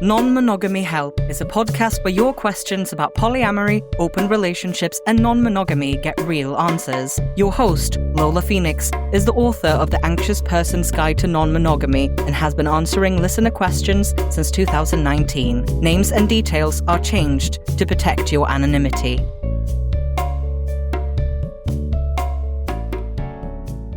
Non-Monogamy Help is a podcast where your questions about polyamory, open relationships, and non-monogamy get real answers. Your host, Lola Phoenix, is the author of The Anxious Person's Guide to Non-Monogamy and has been answering listener questions since 2019. Names and details are changed to protect your anonymity.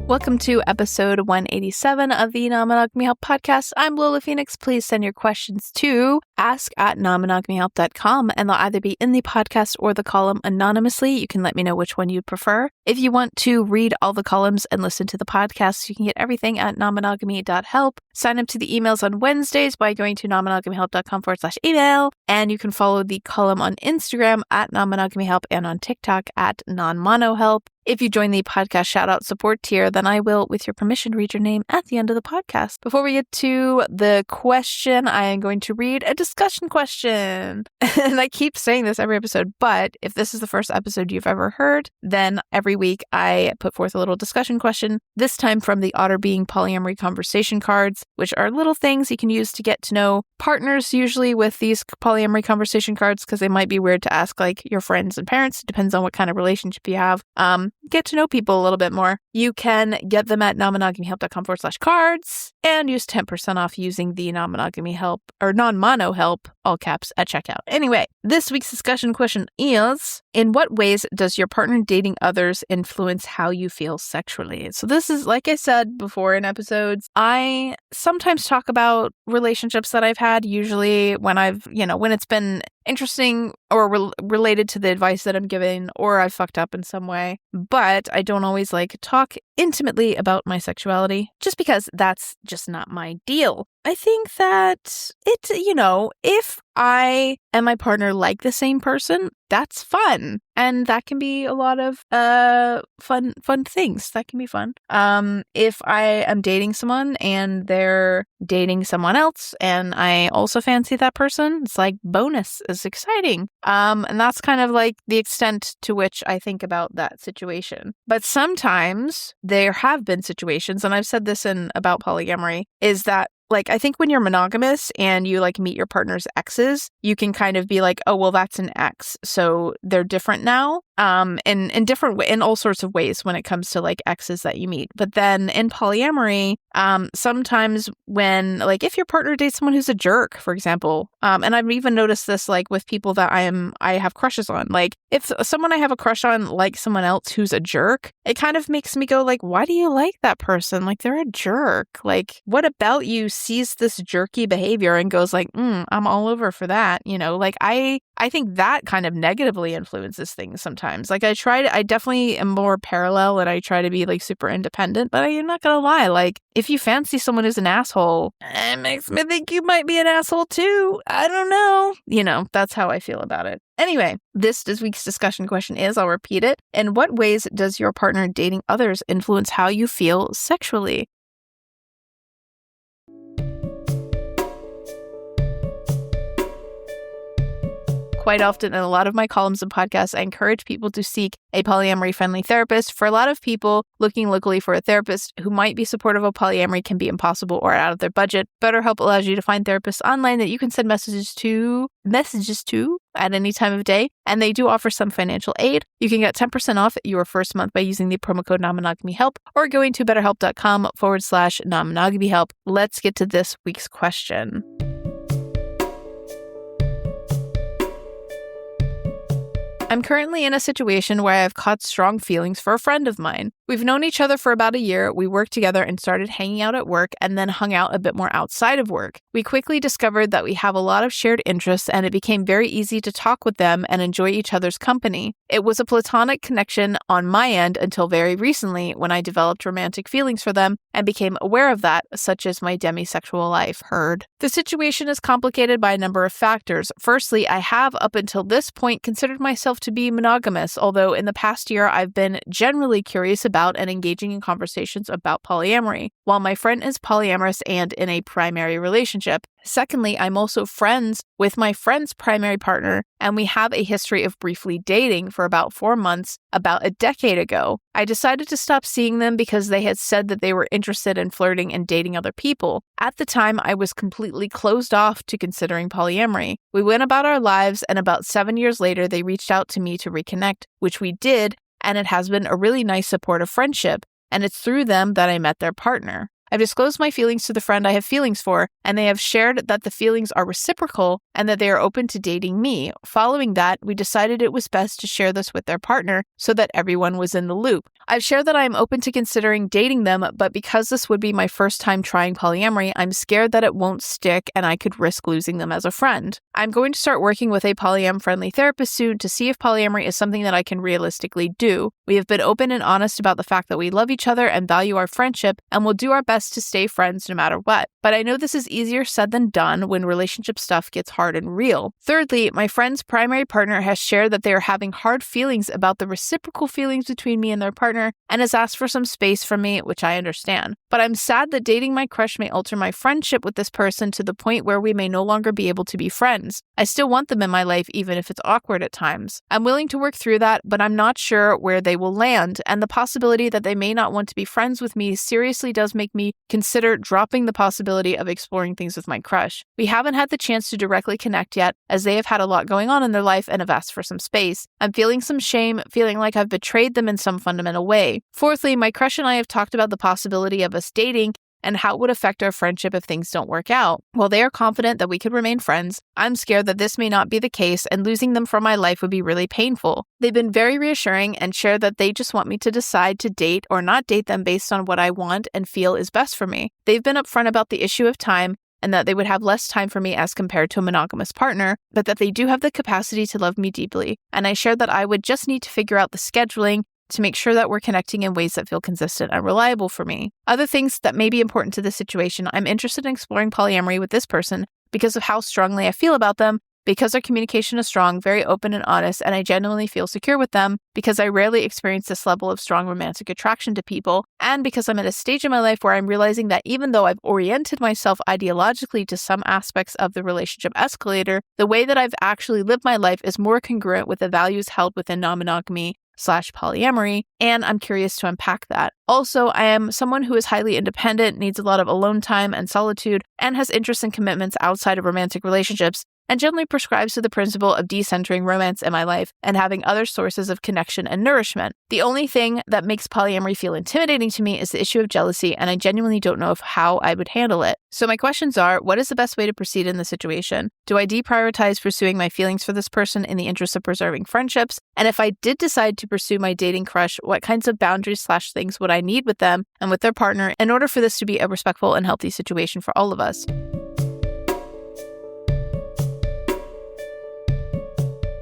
Welcome to episode 187 of the Non-Monogamy Help podcast. I'm Lola Phoenix. Please send your questions to ask@nonmonogamyhelp.com and they'll either be in the podcast or the column anonymously. You can let me know which one you'd prefer. If you want to read all the columns and listen to the podcast, you can get everything at nonmonogamy.help. Sign up to the emails on Wednesdays by going to nonmonogamyhelp.com/email. And you can follow the column on Instagram at nonmonogamyhelp and on TikTok at nonmonohelp. If you join the podcast shout-out support tier, then I will, with your permission, read your name at the end of the podcast. Before we get to the question, I am going to read a discussion question. And I keep saying this every episode, but if this is the first episode you've ever heard, then every week I put forth a little discussion question, this time from the Otter Being Polyamory conversation cards, which are little things you can use to get to know partners, usually with these polyamory conversation cards, because they might be weird to ask like your friends and parents. It depends on what kind of relationship you have. Get to know people a little bit more. You can get them at nonmonogamyhelp.com/cards and use 10% off using the non-monogamy help or non-mono help, all caps, at checkout. Anyway, this week's discussion question is, in what ways does your partner dating others influence how you feel sexually? So this is, like I said before in episodes, I sometimes talk about relationships that I've had, usually when when it's been interesting or related to the advice that I'm giving, or I fucked up in some way. But I don't always talk intimately about my sexuality, just because that's just not my deal. I think that if I and my partner like the same person, that's fun. And that can be a lot of fun things. That can be fun. If I am dating someone and they're dating someone else and I also fancy that person, it's like bonus. It's exciting. And that's kind of like the extent to which I think about that situation. But sometimes there have been situations, and I've said this about polyamory, is that I think when you're monogamous and you meet your partner's exes, you can kind of be like, oh, well, that's an ex, so they're different now. In all sorts of ways when it comes to exes that you meet. But then in polyamory, sometimes when if your partner dates someone who's a jerk, for example, and I've even noticed this with people that I have crushes on. If someone I have a crush on likes someone else who's a jerk, it kind of makes me go why do you like that person? They're a jerk. What about you sees this jerky behavior and goes I'm all over for that. I think that kind of negatively influences things sometimes. I definitely am more parallel and I try to be super independent, but I'm not gonna lie. If you fancy someone who's an asshole, it makes me think you might be an asshole too. I don't know. That's how I feel about it. Anyway, this week's discussion question is, I'll repeat it. In what ways does your partner dating others influence how you feel sexually? Quite often in a lot of my columns and podcasts, I encourage people to seek a polyamory-friendly therapist. For a lot of people, looking locally for a therapist who might be supportive of polyamory can be impossible or out of their budget. BetterHelp allows you to find therapists online that you can send messages to at any time of day, and they do offer some financial aid. You can get 10% off your first month by using the promo code non-monogamyhelp or going to betterhelp.com/non-monogamyhelp. Let's get to this week's question. I'm currently in a situation where I have caught strong feelings for a friend of mine. We've known each other for about a year. We worked together and started hanging out at work and then hung out a bit more outside of work. We quickly discovered that we have a lot of shared interests and it became very easy to talk with them and enjoy each other's company. It was a platonic connection on my end until very recently when I developed romantic feelings for them and became aware of that, such as my demisexual life. Heard. The situation is complicated by a number of factors. Firstly, I have up until this point considered myself to be monogamous, although in the past year I've been generally curious about and engaging in conversations about polyamory. While my friend is polyamorous and in a primary relationship, Secondly, I'm also friends with my friend's primary partner, and we have a history of briefly dating for about 4 months about a decade ago. I decided to stop seeing them because they had said that they were interested in flirting and dating other people. At the time, I was completely closed off to considering polyamory. We went about our lives, and about 7 years later, they reached out to me to reconnect, which we did, and it has been a really nice supportive friendship, and it's through them that I met their partner. I've disclosed my feelings to the friend I have feelings for, and they have shared that the feelings are reciprocal and that they are open to dating me. Following that, we decided it was best to share this with their partner so that everyone was in the loop. I've shared that I am open to considering dating them, but because this would be my first time trying polyamory, I'm scared that it won't stick and I could risk losing them as a friend. I'm going to start working with a polyam-friendly therapist soon to see if polyamory is something that I can realistically do. We have been open and honest about the fact that we love each other and value our friendship, and will do our best to stay friends no matter what. But I know this is easier said than done when relationship stuff gets hard and real. Thirdly, my friend's primary partner has shared that they are having hard feelings about the reciprocal feelings between me and their partner, and has asked for some space from me, which I understand. But I'm sad that dating my crush may alter my friendship with this person to the point where we may no longer be able to be friends. I still want them in my life, even if it's awkward at times. I'm willing to work through that, but I'm not sure where they will land, and the possibility that they may not want to be friends with me seriously does make me consider dropping the possibility of exploring things with my crush. We haven't had the chance to directly connect yet, as they have had a lot going on in their life and have asked for some space. I'm feeling some shame, feeling like I've betrayed them in some fundamental way. Fourthly, my crush and I have talked about the possibility of us dating and how it would affect our friendship if things don't work out. While they are confident that we could remain friends, I'm scared that this may not be the case, and losing them from my life would be really painful. They've been very reassuring and share that they just want me to decide to date or not date them based on what I want and feel is best for me. They've been upfront about the issue of time, and that they would have less time for me as compared to a monogamous partner, but that they do have the capacity to love me deeply. And I shared that I would just need to figure out the scheduling to make sure that we're connecting in ways that feel consistent and reliable for me. Other things that may be important to this situation: I'm interested in exploring polyamory with this person because of how strongly I feel about them, because our communication is strong, very open and honest, and I genuinely feel secure with them, because I rarely experience this level of strong romantic attraction to people, and because I'm at a stage in my life where I'm realizing that even though I've oriented myself ideologically to some aspects of the relationship escalator, the way that I've actually lived my life is more congruent with the values held within non-monogamy/polyamory, and I'm curious to unpack that. Also, I am someone who is highly independent, needs a lot of alone time and solitude, and has interests and commitments outside of romantic relationships, and generally prescribes to the principle of decentering romance in my life and having other sources of connection and nourishment. The only thing that makes polyamory feel intimidating to me is the issue of jealousy, and I genuinely don't know how I would handle it. So my questions are: what is the best way to proceed in this situation? Do I deprioritize pursuing my feelings for this person in the interest of preserving friendships? And if I did decide to pursue my dating crush, what kinds of boundaries/things would I need with them and with their partner in order for this to be a respectful and healthy situation for all of us?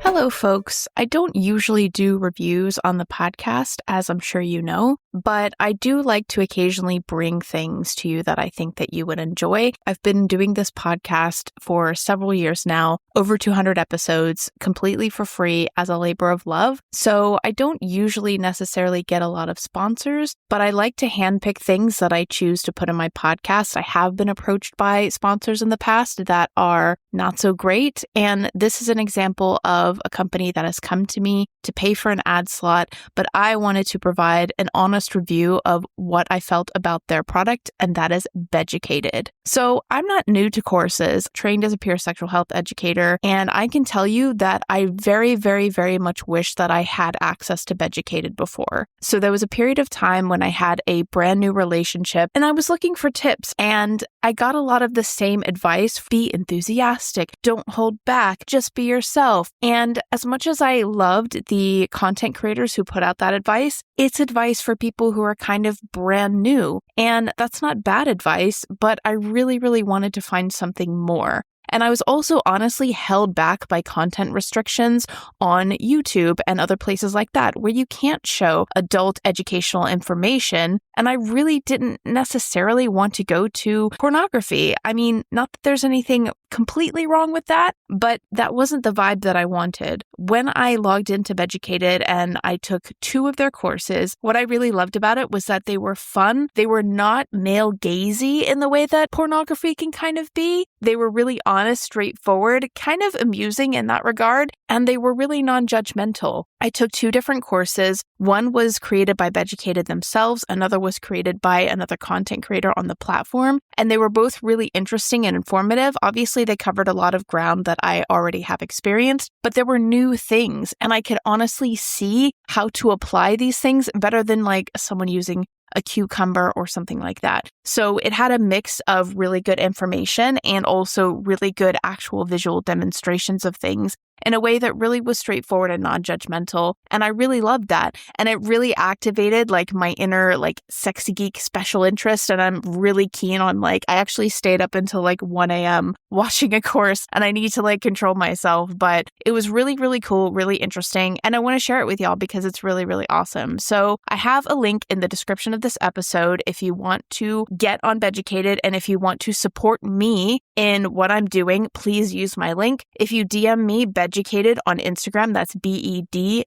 Hello, folks. I don't usually do reviews on the podcast, as I'm sure you know, but I do like to occasionally bring things to you that I think that you would enjoy. I've been doing this podcast for several years now, over 200 episodes, completely for free as a labor of love. So I don't usually necessarily get a lot of sponsors, but I like to handpick things that I choose to put in my podcast. I have been approached by sponsors in the past that are not so great, and this is an example of a company that has come to me to pay for an ad slot, but I wanted to provide an honest review of what I felt about their product, and that is Beducated. So I'm not new to courses, trained as a peer sexual health educator, and I can tell you that I very, very, very much wish that I had access to Beducated before. So there was a period of time when I had a brand new relationship and I was looking for tips, and I got a lot of the same advice: be enthusiastic, don't hold back, just be yourself. And as much as I loved the content creators who put out that advice, it's advice for people who are kind of brand new. And that's not bad advice, but I really, really wanted to find something more. And I was also honestly held back by content restrictions on YouTube and other places like that, where you can't show adult educational information. And I really didn't necessarily want to go to pornography. I mean, not that there's anything completely wrong with that, but that wasn't the vibe that I wanted. When I logged into Beducated and I took 2 of their courses, what I really loved about it was that they were fun. They were not male gazy in the way that pornography can kind of be. They were really honest, straightforward, kind of amusing in that regard, and they were really non-judgmental. I took 2 different courses. One was created by Beducated themselves. Another was created by another content creator on the platform, and they were both really interesting and informative. Obviously, they covered a lot of ground that I already have experienced, but there were new things, and I could honestly see how to apply these things better than like someone using a cucumber or something like that. So it had a mix of really good information and also really good actual visual demonstrations of things in a way that really was straightforward and non-judgmental. And I really loved that. And it really activated like my inner like sexy geek special interest. And I'm really keen on I actually stayed up until 1 a.m. watching a course, and I need to control myself. But it was really, really cool, really interesting. And I want to share it with y'all because it's really, really awesome. So I have a link in the description of this episode if you want to get on Beducated, and if you want to support me in what I'm doing, please use my link. If you DM me Beducated on Instagram, that's BEDUCATED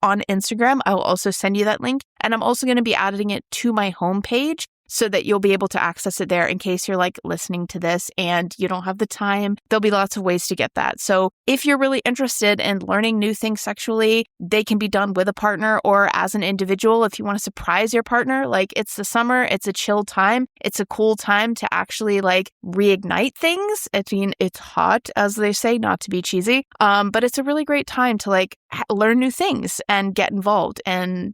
on Instagram, I will also send you that link. And I'm also going to be adding it to my homepage so that you'll be able to access it there in case you're listening to this and you don't have the time. There'll be lots of ways to get that. So if you're really interested in learning new things sexually, they can be done with a partner or as an individual. If you want to surprise your partner, it's the summer, it's a chill time. It's a cool time to actually reignite things. I mean, it's hot, as they say, not to be cheesy. But it's a really great time to learn new things and get involved and,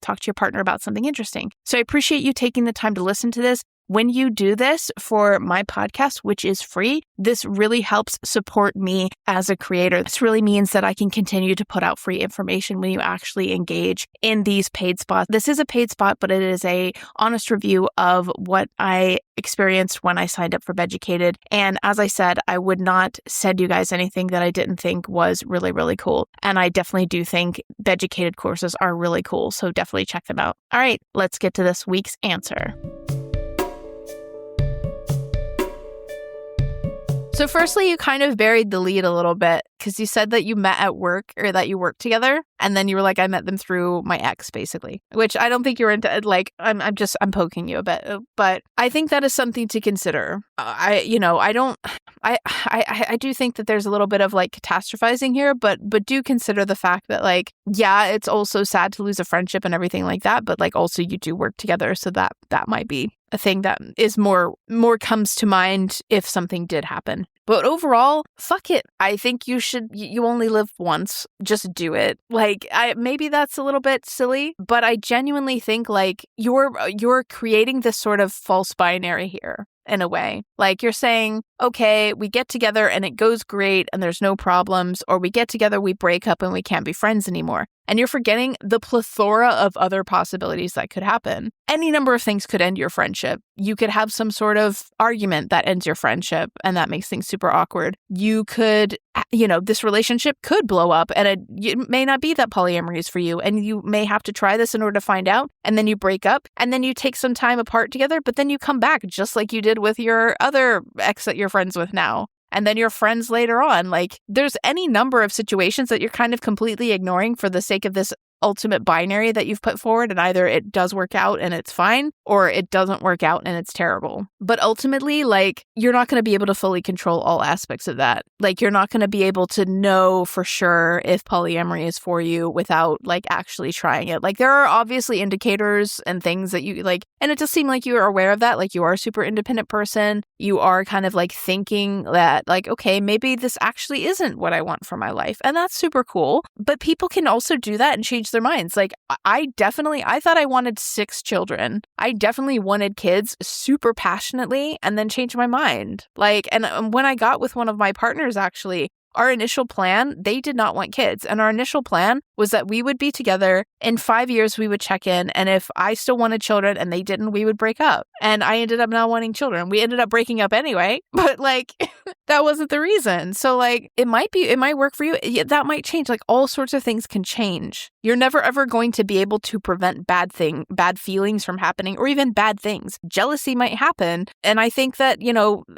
talk to your partner about something interesting. So I appreciate you taking the time to listen to this. When you do this for my podcast, which is free, this really helps support me as a creator. This really means that I can continue to put out free information when you actually engage in these paid spots. This is a paid spot, but it is a honest review of what I experienced when I signed up for Beducated. And as I said, I would not send you guys anything that I didn't think was really, really cool. And I definitely do think Beducated courses are really cool. So definitely check them out. All right, let's get to this week's answer. So firstly, you kind of buried the lead a little bit because you said that you met at work or that you worked together. And then you were like, I met them through my ex, basically, which I don't think you're into. I'm poking you a bit, but I think that is something to consider. I do think that there's a little bit of catastrophizing here, but do consider the fact that yeah, it's also sad to lose a friendship and everything like that. But also you do work together. So that might be a thing that is more comes to mind if something did happen. But overall, fuck it. I think you only live once. Just do it. Maybe that's a little bit silly, but I genuinely think you're creating this sort of false binary here in a way. You're saying, okay, we get together and it goes great and there's no problems, or we get together, we break up and we can't be friends anymore. And you're forgetting the plethora of other possibilities that could happen. Any number of things could end your friendship. You could have some sort of argument that ends your friendship, and that makes things super awkward. You could, this relationship could blow up, and it may not be that polyamory is for you, and you may have to try this in order to find out, and then you break up, and then you take some time apart together, but then you come back just like you did with your other ex that you're friends with now. And then you're friends later on. There's any number of situations that you're kind of completely ignoring for the sake of this ultimate binary that you've put forward, and either it does work out and it's fine, or it doesn't work out and it's terrible. But ultimately, you're not going to be able to fully control all aspects of that. You're not going to be able to know for sure if polyamory is for you without actually trying it. There are obviously indicators and things that you and it does seem like you are aware of that. You are a super independent person. You are kind of thinking that okay, maybe this actually isn't what I want for my life. And that's super cool. But people can also do that and change their minds. I thought I wanted 6 children. I definitely wanted kids super passionately and then changed my mind. And when I got with one of my partners, actually, our initial plan, they did not want kids. And our initial plan was that we would be together. In 5 years, we would check in. And if I still wanted children and they didn't, we would break up. And I ended up not wanting children. We ended up breaking up anyway, but like that wasn't the reason. So like it might work for you. That might change. Like all sorts of things can change. You're never ever going to be able to prevent bad feelings from happening, or even bad things. Jealousy might happen. And I think that,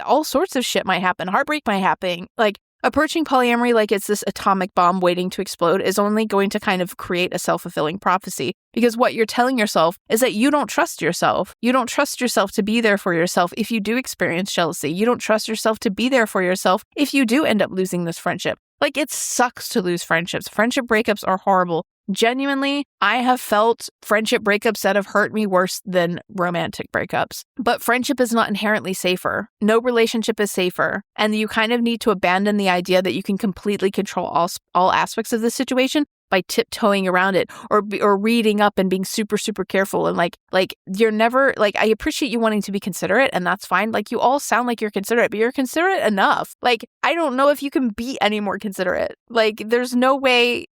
all sorts of shit might happen. Heartbreak might happen. Like approaching polyamory like it's this atomic bomb waiting to explode is only going to kind of create a self-fulfilling prophecy, because what you're telling yourself is that you don't trust yourself. You don't trust yourself to be there for yourself if you do experience jealousy. You don't trust yourself to be there for yourself if you do end up losing this friendship. Like it sucks to lose friendships. Friendship breakups are horrible. Genuinely, I have felt friendship breakups that have hurt me worse than romantic breakups. But friendship is not inherently safer. No relationship is safer. And you kind of need to abandon the idea that you can completely control all aspects of the situation by tiptoeing around it or reading up and being super, super careful. And like you're never, like, I appreciate you wanting to be considerate, and that's fine. Like you all sound like you're considerate, but you're considerate enough. Like, I don't know if you can be any more considerate. Like there's no way.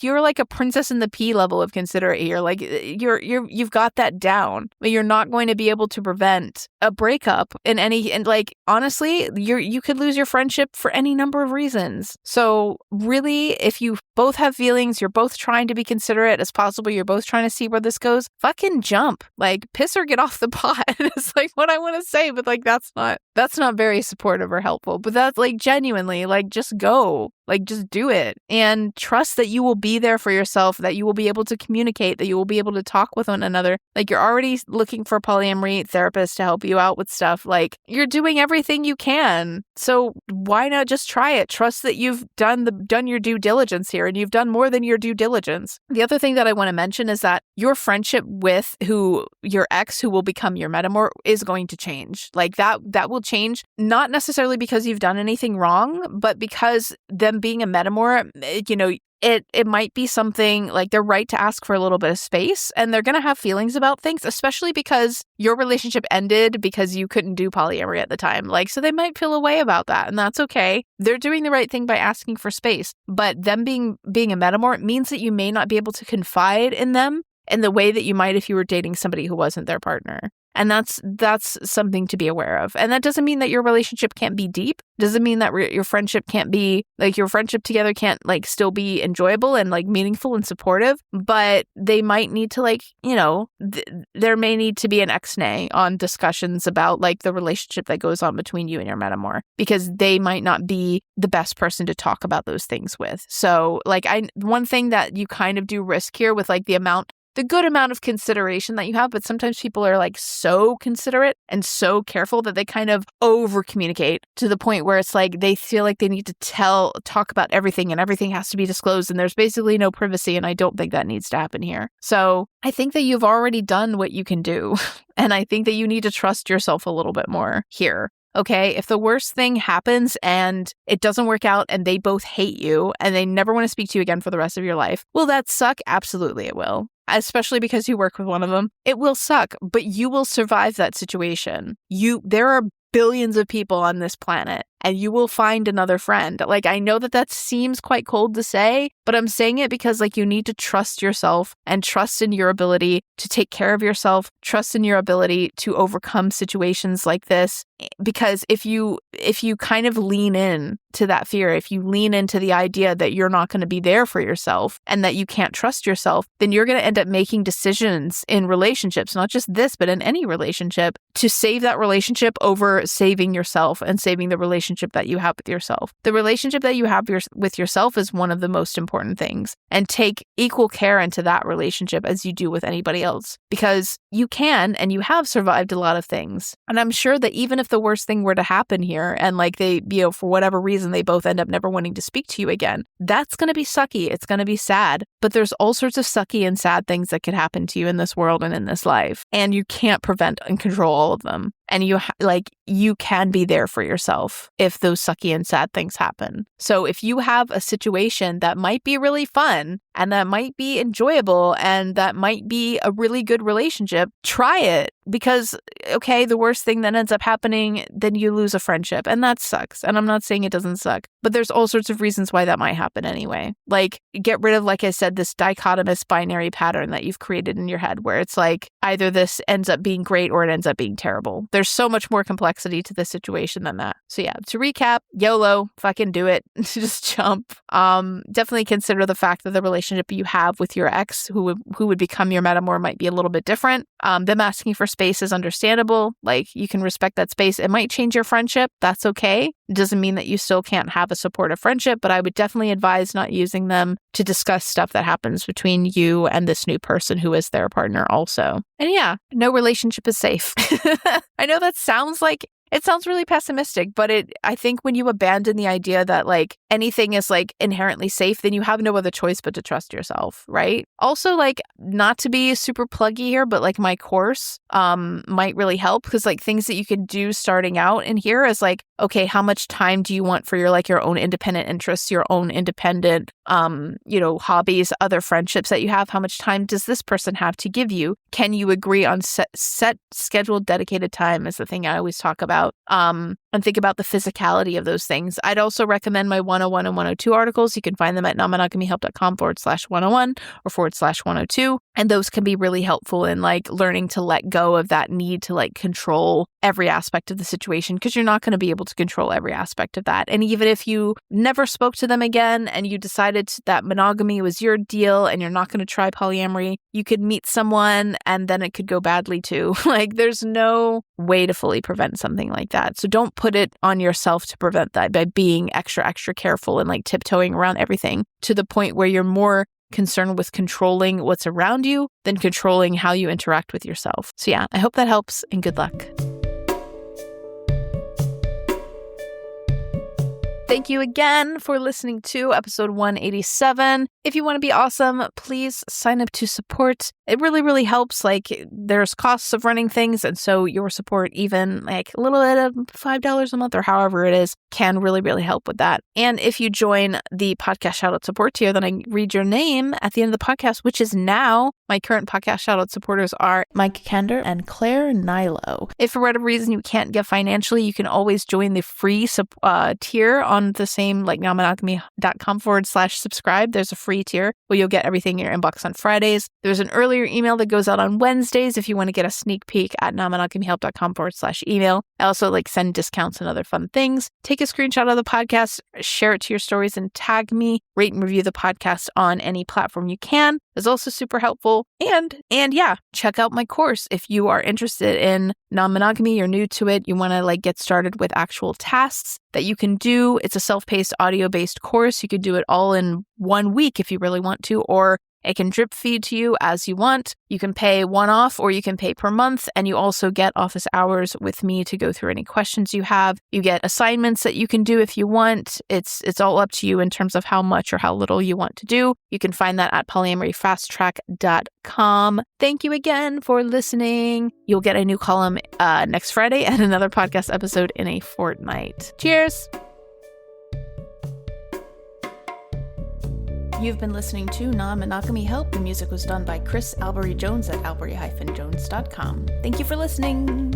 You're like a princess in the pea level of considerate here. Like you've got that down, but you're not going to be able to prevent a breakup and like honestly, you could lose your friendship for any number of reasons. So really, if you both have feelings, you're both trying to be considerate as possible, you're both trying to see where this goes, fucking jump. Like piss or get off the pot. It's like what I want to say, but like that's not very supportive or helpful. But that's like genuinely, like just go. Like, just do it and trust that you will be there for yourself, that you will be able to communicate, that you will be able to talk with one another. Like, you're already looking for a polyamory therapist to help you out with stuff. Like, you're doing everything you can. So why not just try it? Trust that you've done your due diligence here, and you've done more than your due diligence. The other thing that I want to mention is that your friendship with your ex, who will become your Metamour, is going to change. Like, that will change, not necessarily because you've done anything wrong, but because them being a Metamour, it might be something like they're right to ask for a little bit of space, and they're going to have feelings about things, especially because your relationship ended because you couldn't do polyamory at the time. Like, so they might feel a way about that, and that's okay. They're doing the right thing by asking for space, but them being a Metamour means that you may not be able to confide in them in the way that you might if you were dating somebody who wasn't their partner. And that's something to be aware of. And that doesn't mean that your relationship can't be deep. Doesn't mean that your friendship can't be, like, your friendship together can't, like, still be enjoyable and, like, meaningful and supportive. But they might need to, like, there may need to be an ex-nay on discussions about, like, the relationship that goes on between you and your Metamour, because they might not be the best person to talk about those things with. So, like, one thing that you kind of do risk here with, like, the good amount of consideration that you have, but sometimes people are like so considerate and so careful that they kind of over communicate to the point where it's like they feel like they need to talk about everything, and everything has to be disclosed, and there's basically no privacy. And I don't think that needs to happen here. So I think that you've already done what you can do. And I think that you need to trust yourself a little bit more here. Okay, if the worst thing happens and it doesn't work out and they both hate you and they never want to speak to you again for the rest of your life, will that suck? Absolutely it will. Especially because you work with one of them. It will suck, but you will survive that situation. There are billions of people on this planet, and you will find another friend. Like, I know that seems quite cold to say, but I'm saying it because, like, you need to trust yourself and trust in your ability to take care of yourself, trust in your ability to overcome situations like this. Because if you kind of lean in to that fear, if you lean into the idea that you're not going to be there for yourself and that you can't trust yourself, then you're going to end up making decisions in relationships, not just this, but in any relationship, to save that relationship over saving yourself and saving the relationship that you have with yourself. The relationship that you have with yourself is one of the most important things, and take equal care into that relationship as you do with anybody else, because you can and you have survived a lot of things. And I'm sure that even if the worst thing were to happen here and, like, they, for whatever reason, they both end up never wanting to speak to you again, that's going to be sucky. It's going to be sad. But there's all sorts of sucky and sad things that could happen to you in this world and in this life. And you can't prevent and control all of them. and you can be there for yourself if those sucky and sad things happen. So if you have a situation that might be really fun and that might be enjoyable and that might be a really good relationship, try it. Because, okay, the worst thing that ends up happening, then you lose a friendship, and that sucks. And I'm not saying it doesn't suck, but there's all sorts of reasons why that might happen anyway. Like, get rid of, like I said, this dichotomous binary pattern that you've created in your head where it's like either this ends up being great or it ends up being terrible. There's so much more complexity to this situation than that. So yeah, to recap, YOLO, fucking do it. Just jump. Definitely consider the fact that the relationship you have with your ex who would become your Metamour might be a little bit different. Them asking for space is understandable. Like, you can respect that space. It might change your friendship. That's okay. It doesn't mean that you still can't have a supportive friendship, but I would definitely advise not using them to discuss stuff that happens between you and this new person who is their partner also. And yeah, no relationship is safe. I know that sounds really pessimistic, but I think when you abandon the idea that like anything is like inherently safe, then you have no other choice but to trust yourself, right? Also, like, not to be super pluggy here, but like my course might really help, because like things that you can do starting out in here is like, okay, how much time do you want for your own independent interests, your own independent hobbies, other friendships that you have? How much time does this person have to give you? Can you agree on set scheduled dedicated time is the thing I always talk about. And think about the physicality of those things. I'd also recommend my 101 and 102 articles. You can find them at nonmonogamyhelp.com/101 or /102. And those can be really helpful in like learning to let go of that need to like control every aspect of the situation, because you're not going to be able to control every aspect of that. And even if you never spoke to them again and you decided that monogamy was your deal and you're not going to try polyamory, you could meet someone and then it could go badly too. Like, there's no way to fully prevent something like that. So don't put it on yourself to prevent that by being extra careful and like tiptoeing around everything to the point where you're more concerned with controlling what's around you than controlling how you interact with yourself. So yeah, I hope that helps, and good luck. Thank you again for listening to episode 187. If you want to be awesome, please sign up to support. It really, really helps. Like, there's costs of running things, and so your support, even like a little bit of $5 a month or however it is, can really, really help with that. And if you join the podcast shoutout support tier, then I read your name at the end of the podcast, which is now my current podcast shoutout supporters are Mike Kender and Claire Nilo. If for whatever reason you can't give financially, you can always join the free tier on the same, like, nonmonogamy.com /subscribe. There's a free tier where you'll get everything in your inbox on Fridays. There's an earlier email that goes out on Wednesdays if you want to get a sneak peek at nonmonogamyhelp.com /email. I also like send discounts and other fun things. Take a screenshot of the podcast, share it to your stories, and tag me. Rate and review the podcast on any platform you can. It's also super helpful. And yeah, check out my course if you are interested in non-monogamy, you're new to it, you want to like get started with actual tasks that you can do. It's a self-paced audio-based course. You could do it all in 1 week if you really want to, or it can drip feed to you as you want. You can pay one-off or you can pay per month, and you also get office hours with me to go through any questions you have. You get assignments that you can do if you want. It's all up to you in terms of how much or how little you want to do. You can find that at polyamoryfasttrack.com. Thank you again for listening. You'll get a new column next Friday and another podcast episode in a fortnight. Cheers! You've been listening to Non-Monogamy Help. The music was done by Chris Albury Jones at albury-jones.com. Thank you for listening.